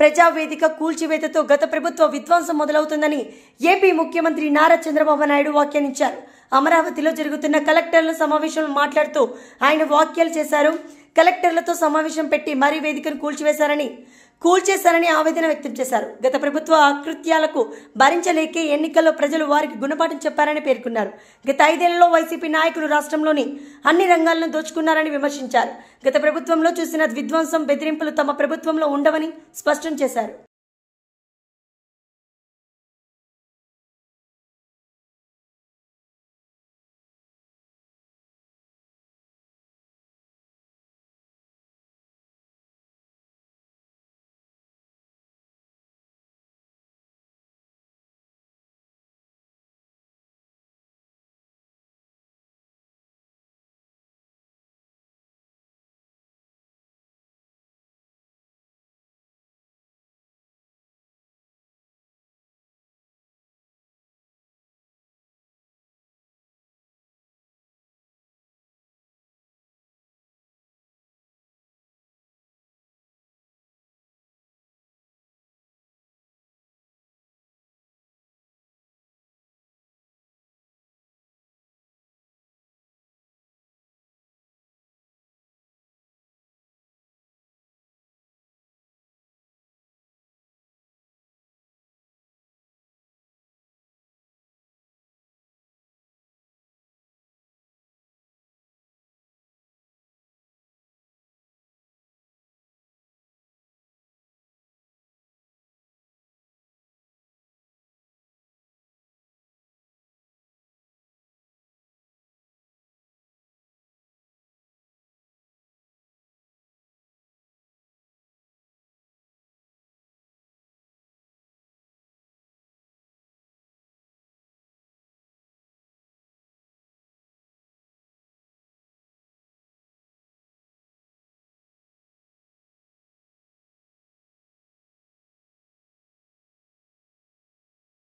ప్రజావేదిక కూల్చివేతతో గత ప్రభుత్వ విధ్వంసం మొదలవుతుందని ఏపీ ముఖ్యమంత్రి నారా చంద్రబాబు నాయుడు వ్యాఖ్యానించారు. అమరావతిలో జరుగుతున్న కలెక్టర్ల సమావేశంలో మాట్లాడుతూ ఆయన వ్యాఖ్యలు చేశారు. కలెక్టర్లతో సమావేశం పెట్టి మరీ వేదికను కూల్చేశారని ఆవేదన వ్యక్తం చేశారు. గత ప్రభుత్వ అకృత్యాలకు భరించలేకే ఎన్నికల్లో ప్రజలు వారికి గుణపాఠం చెప్పారని పేర్కొన్నారు. గత 5 ఏళ్లలో వైసీపీ నాయకులు రాష్ట్రంలోని అన్ని రంగాలను దోచుకున్నారని విమర్శించారు. గత ప్రభుత్వంలో చూసిన విధ్వంసం, బెదిరింపులు తమ ప్రభుత్వంలో ఉండవని స్పష్టం చేశారు.